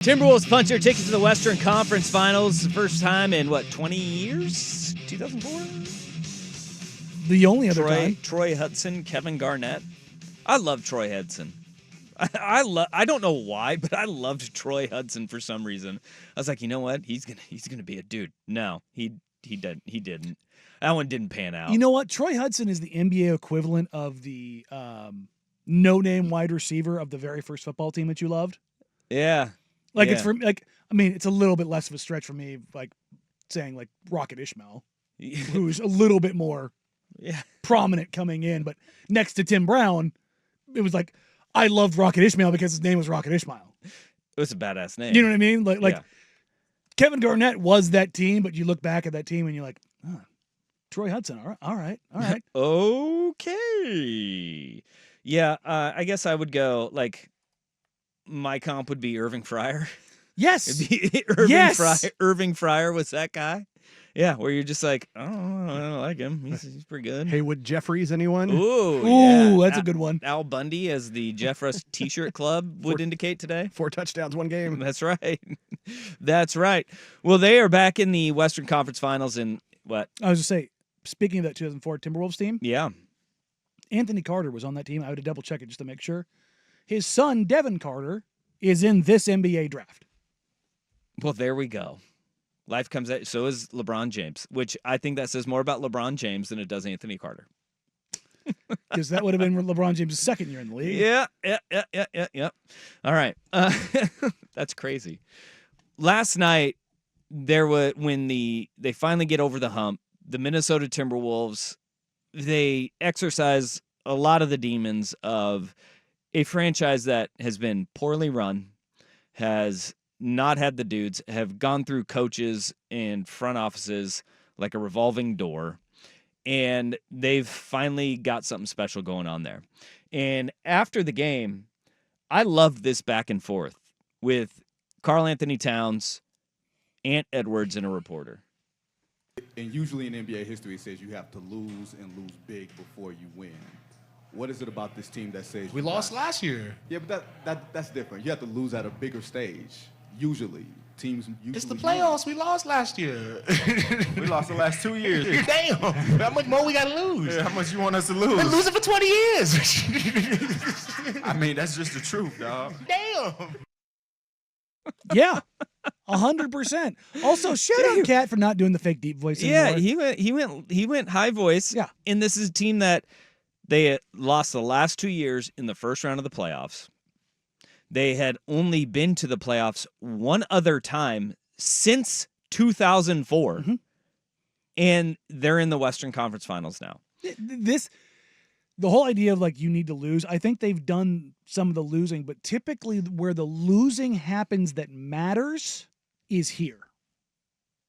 Timberwolves punch their ticket to the Western Conference Finals. The first time in, 20 years? 2004? The only other time. Troy Hudson, Kevin Garnett. I love Troy Hudson. I don't know why, but I loved Troy Hudson for some reason. I was like, you know what? He's gonna be a dude. No, he didn't. That one didn't pan out. You know what? Troy Hudson is the NBA equivalent of the no-name wide receiver of the very first football team that you loved. Yeah. It's for it's a little bit less of a stretch for me, like saying like Rocket Ishmael, who's a little bit more prominent coming in, but next to Tim Brown, it was like I loved Rocket Ishmael because his name was Rocket Ishmael. It was a badass name. You know what I mean? Like Kevin Garnett was that team, but you look back at that team and you're like, oh, Troy Hudson. All right. Okay. Yeah, I guess I would go like. My comp would be Irving Fryer. Yes. Irving Fryer was that guy. Yeah, where you're just like, oh, I don't like him. He's pretty good. Haywood Jeffries, anyone? Ooh, that's a good one. Al Bundy, as the Jeff Russ T-shirt club would indicate today. 4 touchdowns, 1 game. That's right. That's right. Well, they are back in the Western Conference Finals in what? I was just say, speaking of that 2004 Timberwolves team. Yeah. Anthony Carter was on that team. I would have double check it just to make sure. His son, Devin Carter, is in this NBA draft. Well, there we go. Life comes at so is LeBron James, which I think that says more about LeBron James than it does Anthony Carter. Because that would have been LeBron James' second year in the league. Yeah. All right. That's crazy. Last night, when they finally get over the hump, the Minnesota Timberwolves, they exercise a lot of the demons of a franchise that has been poorly run, has not had the dudes, have gone through coaches and front offices like a revolving door, and they've finally got something special going on there. And after the game, I loved this back and forth with Karl Anthony Towns, Ant Edwards, and a reporter. And usually in NBA history, it says you have to lose and lose big before you win. What is it about this team that says we lost last year? Yeah, but that's different. You have to lose at a bigger stage. Usually, teams. It's the playoffs. We lost last year. We lost the last 2 years. Damn! How much more we gotta lose? Yeah, how much you want us to lose? Been losing for 20 years. I mean, that's just the truth, dog. Damn. Yeah, 100%. Also, shout out Cat for not doing the fake deep voice anymore. Yeah, he went high voice. Yeah, and this is a team that. They lost the last 2 years in the first round of the playoffs. They had only been to the playoffs one other time since 2004. Mm-hmm. And they're in the Western Conference Finals now. The whole idea of like you need to lose, I think they've done some of the losing, but typically where the losing happens that matters is here.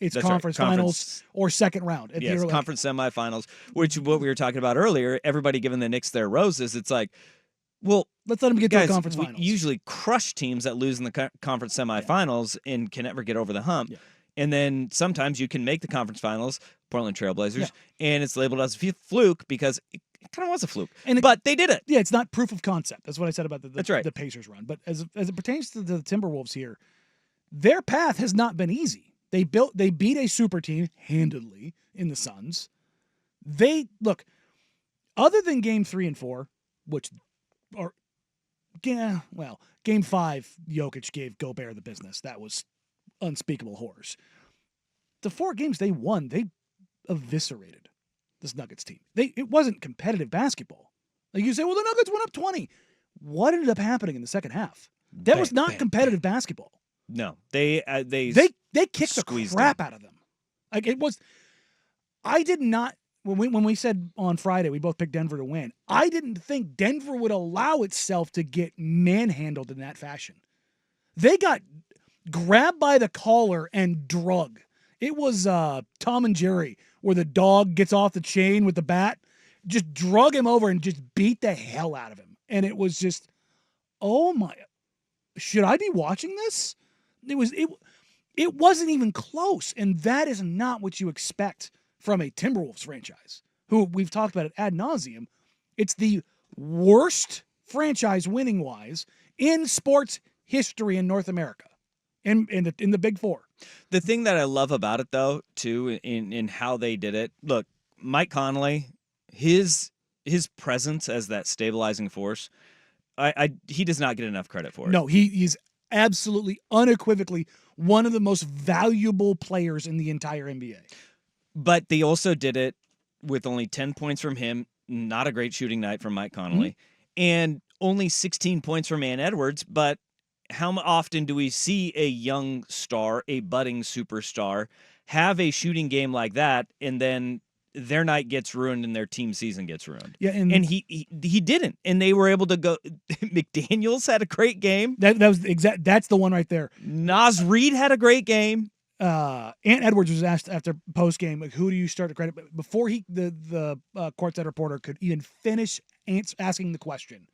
It's conference finals or second round. Yes, conference semifinals, which what we were talking about earlier, everybody giving the Knicks their roses. It's like, well, let's let them get to the conference finals. We usually crush teams that lose in the conference semifinals and can never get over the hump. Yeah. And then sometimes you can make the conference finals, Portland Trailblazers, and it's labeled as a fluke because it kind of was a fluke. But they did it. Yeah, it's not proof of concept. That's what I said about That's right. the Pacers run. But as it pertains to the Timberwolves here, their path has not been easy. They beat a super team handedly in the Suns. Other than game 3 and 4, which are, game 5, Jokic gave Gobert the business. That was unspeakable horrors. The 4 games they won, they eviscerated this Nuggets team. It wasn't competitive basketball. Like you say, well, the Nuggets went up 20. What ended up happening in the second half? That was not competitive basketball. No, they kicked the crap out of them. Like it was. I did not when we said on Friday we both picked Denver to win. I didn't think Denver would allow itself to get manhandled in that fashion. They got grabbed by the collar and drug. It was Tom and Jerry where the dog gets off the chain with the bat, just drug him over and just beat the hell out of him. And it was just, oh my, should I be watching this? It wasn't even close, and that is not what you expect from a Timberwolves franchise, who we've talked about it ad nauseum. It's the worst franchise winning-wise in sports history in North America. in the Big Four. The thing that I love about it, though, too, in how they did it, look, Mike Conley, his presence as that stabilizing force, he does not get enough credit for it. No, he's absolutely, unequivocally one of the most valuable players in the entire NBA. But they also did it with only 10 points from him, not a great shooting night from Mike Conley, and only 16 points from Ann Edwards, but how often do we see a young star, a budding superstar, have a shooting game like that, and then their night gets ruined and their team season gets ruined? Yeah, and he didn't, and they were able to go. McDaniels had a great game. That was that's the one right there. Naz Reid had a great game. Ant Edwards was asked after post game, like, who do you start to credit? But before the courtside reporter could even finish asking the question,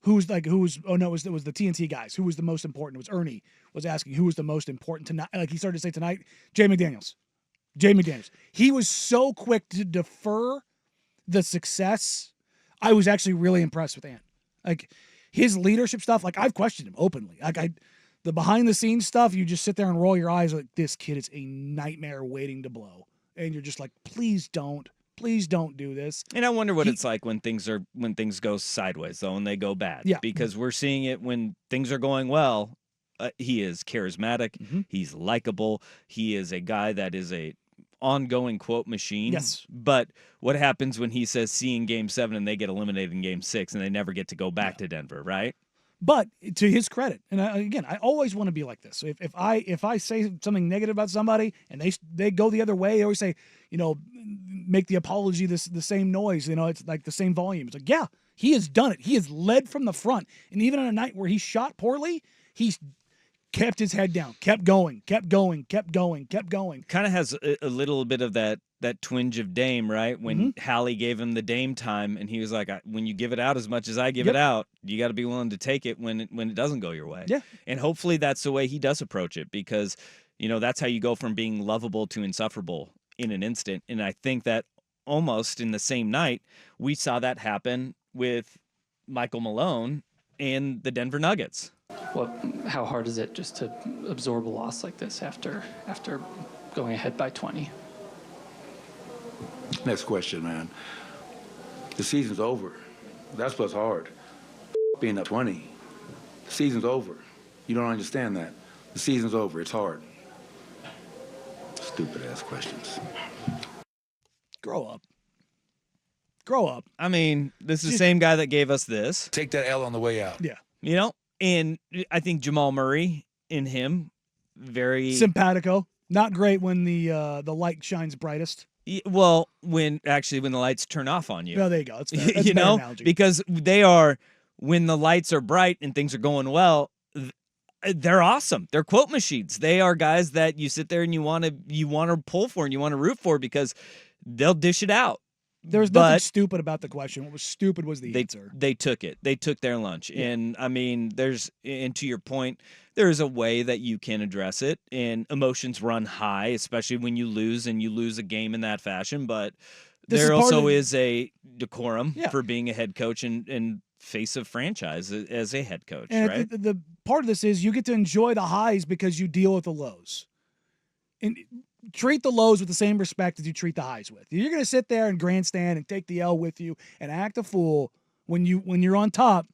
it was the TNT guys. Who was the most important? It was Ernie was asking who was the most important tonight. Like he started to say tonight, Jay McDaniels. He was so quick to defer the success. I was actually really impressed with Ant. Like his leadership stuff. Like I've questioned him openly. Like the behind the scenes stuff, you just sit there and roll your eyes like this kid is a nightmare waiting to blow, and you're just like, please don't do this. And I wonder what it's like when things go sideways, though, and they go bad. Yeah. Because we're seeing it when things are going well. He is charismatic. Mm-hmm. He's likable. He is a guy that is a ongoing quote machine. Yes. But what happens when he says see in Game 7 and they get eliminated in Game 6 and they never get to go back to Denver, right? But to his credit, and I always want to be like this. So if I say something negative about somebody and they go the other way, they always say, make the apology the same noise. It's like the same volume. It's like, yeah, he has done it. He has led from the front, and even on a night where he shot poorly, he's kept his head down, kept going. Kind of has a little bit of that twinge of Dame, right? When Hallie gave him the Dame time, and he was like, when you give it out as much as I give it out, you got to be willing to take it when it doesn't go your way. Yeah. And hopefully that's the way he does approach it, because, that's how you go from being lovable to insufferable in an instant. And I think that almost in the same night, we saw that happen with Michael Malone and the Denver Nuggets. How hard is it just to absorb a loss like this after going ahead by 20? Next question, man. The season's over. That's what's hard. Being up 20. The season's over. You don't understand that. The season's over. It's hard. Stupid ass questions. Grow up. I mean, this is the same guy that gave us this. Take that L on the way out. Yeah. And I think Jamal Murray in him, very simpatico. Not great when the light shines brightest. Well, when the lights turn off on you. Oh, there you go. That's fair. That's a better analogy. Because they are, when the lights are bright and things are going well, they're awesome. They're quote machines. They are guys that you sit there and you want to pull for and you want to root for because they'll dish it out. There was nothing stupid about the question. What was stupid was the answer. They took it. They took their lunch. Yeah. And I mean, and to your point, there is a way that you can address it, and emotions run high, especially when you lose a game in that fashion. But there also is a decorum for being a head coach and face of franchise as a head coach, and right? The part of this is you get to enjoy the highs because you deal with the lows. And treat the lows with the same respect as you treat the highs with. You're going to sit there and grandstand and take the L with you and act a fool when you're on top.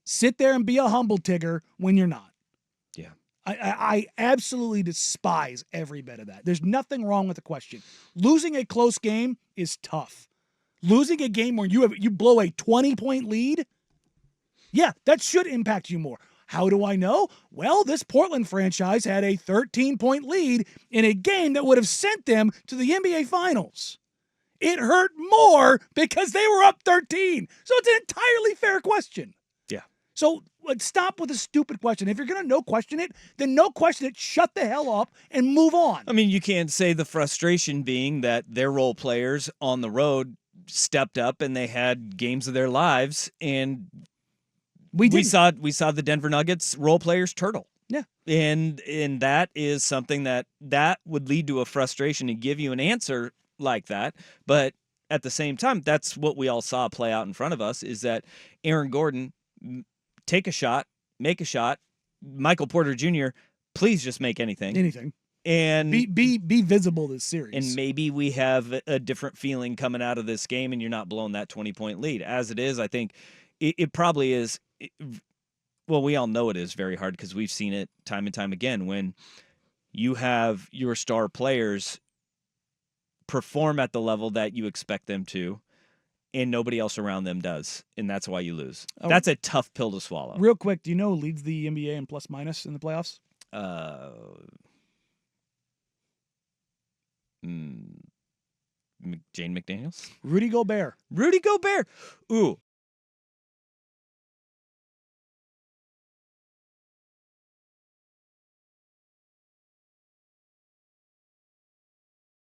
Sit there and be a humble tigger when you're not. Yeah. I absolutely despise every bit of that. There's nothing wrong with the question. Losing a close game is tough. Losing a game where you blow a 20-point lead, yeah, that should impact you more. How do I know? Well, this Portland franchise had a 13-point lead in a game that would have sent them to the NBA Finals. It hurt more because they were up 13. So it's an entirely fair question. Yeah. So stop with the stupid question. If you're going to no question it, then no question it, shut the hell up and move on. I mean, you can't say the frustration being that their role players on the road stepped up and they had games of their lives, and we saw the Denver Nuggets role players turtle. Yeah. And that is something that would lead to a frustration and give you an answer like that. But at the same time, that's what we all saw play out in front of us, is that Aaron Gordon take a shot, make a shot. Michael Porter Jr. Please just make anything. Anything. And Be visible this series. and maybe we have a different feeling coming out of this game, and you're not blowing that 20-point lead. As it is, I think it probably is. Well, we all know it is very hard because we've seen it time and time again when you have your star players perform at the level that you expect them to, and nobody else around them does, and that's why you lose. Oh. That's a tough pill to swallow. Real quick, do you know who leads the NBA in plus minus in the playoffs? Jane McDaniels? Rudy Gobert. Rudy Gobert. Ooh,